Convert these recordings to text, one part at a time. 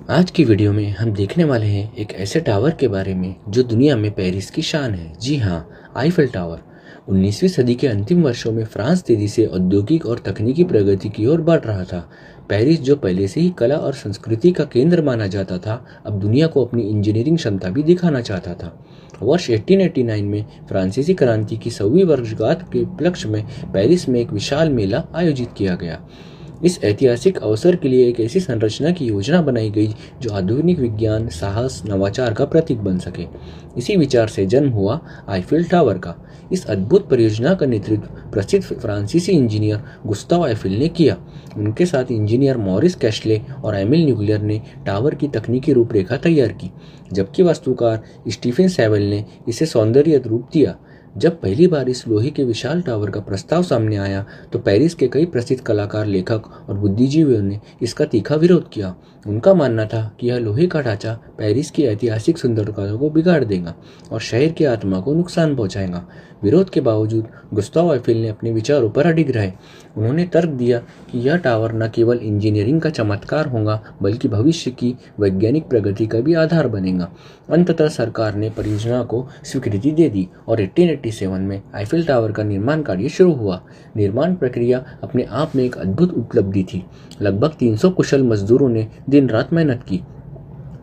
आज की वीडियो में हम देखने वाले हैं एक ऐसे टावर के बारे में जो दुनिया में पेरिस की शान है। जी हाँ, आईफिल टावर। 19वीं सदी के अंतिम वर्षों में फ्रांस तेजी से औद्योगिक और तकनीकी प्रगति की ओर बढ़ रहा था। पेरिस, जो पहले से ही कला और संस्कृति का केंद्र माना जाता था, अब दुनिया को अपनी इंजीनियरिंग क्षमता भी दिखाना चाहता था। वर्ष 1889 में फ्रांसीसी क्रांति की 100वीं वर्षगांठ के उपलक्ष्य में पेरिस में एक विशाल मेला आयोजित किया गया। इस ऐतिहासिक अवसर के लिए एक ऐसी संरचना की योजना बनाई गई जो आधुनिक विज्ञान, साहस, नवाचार का प्रतीक बन सके। इसी विचार से जन्म हुआ आईफिल टावर का। इस अद्भुत परियोजना का नेतृत्व प्रसिद्ध फ्रांसीसी इंजीनियर गुस्ताव आईफिल ने किया। उनके साथ इंजीनियर मॉरिस कैस्ले और एमिल न्यूक्लियर ने टावर की तकनीकी रूपरेखा तैयार की, जबकि वास्तुकार स्टीफन सेवेल ने इसे सौंदर्य रूप दिया। जब पहली बार इस लोहे के विशाल टावर का प्रस्ताव सामने आया तो पेरिस के कई प्रसिद्ध कलाकार, लेखक और बुद्धिजीवियों ने इसका तीखा विरोध किया। उनका मानना था कि यह लोहे का ढांचा पेरिस की ऐतिहासिक सुंदरता को बिगाड़ देगा और शहर की आत्मा को नुकसान पहुंचाएगा। विरोध के बावजूद गुस्ताव आईफिल ने अपने विचारों पर अडिग रहे। उन्होंने तर्क दिया कि यह टावर न केवल इंजीनियरिंग का चमत्कार होगा, बल्कि भविष्य की वैज्ञानिक प्रगति का भी आधार बनेगा। अंततः सरकार ने परियोजना को स्वीकृति दे दी और 1887 में आईफिल टावर का निर्माण कार्य शुरू हुआ। निर्माण प्रक्रिया अपने आप में एक अद्भुत उपलब्धि थी। लगभग 300 कुशल मजदूरों ने दिन रात मेहनत की।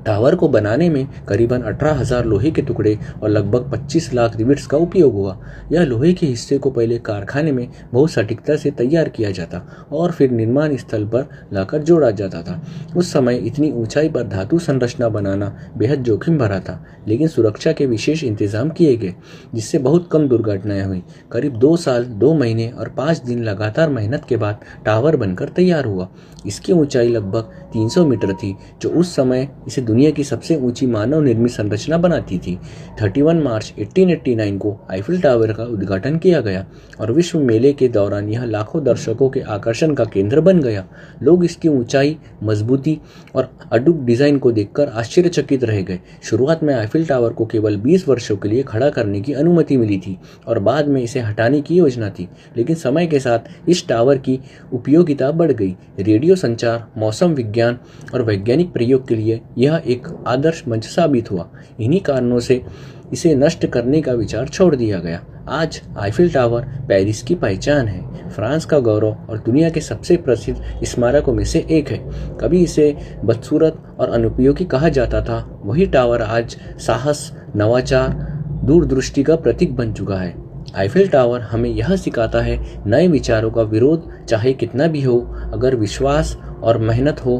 टावर को बनाने में करीबन 18,000 लोहे के टुकड़े और लगभग 25 लाख रिवेट्स का उपयोग हुआ। यह लोहे के हिस्से को पहले कारखाने में बहुत सटीकता से तैयार किया जाता और फिर निर्माण स्थल पर लाकर जोड़ा जाता था। उस समय इतनी ऊंचाई पर धातु संरचना बनाना बेहद जोखिम भरा था, लेकिन सुरक्षा के विशेष इंतजाम किए गए, जिससे बहुत कम दुर्घटनाएं हुई। करीब 2 साल, 2 महीने और 5 दिन लगातार मेहनत के बाद टावर बनकर तैयार हुआ। इसकी ऊंचाई लगभग 300 मीटर थी, जो उस समय इसे दुनिया की सबसे ऊंची मानव निर्मित संरचना बनाती थी। 31 मार्च 1889 को आईफिल टावर का उद्घाटन किया गया और विश्व मेले के दौरान यह लाखों दर्शकों के आकर्षण का केंद्र बन गया। लोग इसकी ऊंचाई, मजबूती और अडूप डिजाइन को देखकर आश्चर्यचकित रह गए। शुरुआत में आईफिल टावर को केवल 20 वर्षों के लिए खड़ा करने की अनुमति मिली थी और बाद में इसे हटाने की योजना थी, लेकिन समय के साथ इस टावर की उपयोगिता बढ़ गई। रेडियो संचार, मौसम विज्ञान और वैज्ञानिक प्रयोग के लिए यह एक आदर्श मंच साबित हुआ। इन्हीं कारणों से इसे नष्ट करने का विचार छोड़ दिया गया। आज आईफिल टावर पेरिस की पहचान है, फ्रांस का गौरव और दुनिया के सबसे प्रसिद्ध स्मारकों में से एक है। कभी इसे बदसूरत और अनुपयोगी कहा जाता था, वही टावर आज साहस, नवाचार, दूरदृष्टि का प्रतीक बन चुका है। आईफिल टावर हमें यह सिखाता है, नए विचारों का विरोध चाहे कितना भी हो, अगर विश्वास और मेहनत हो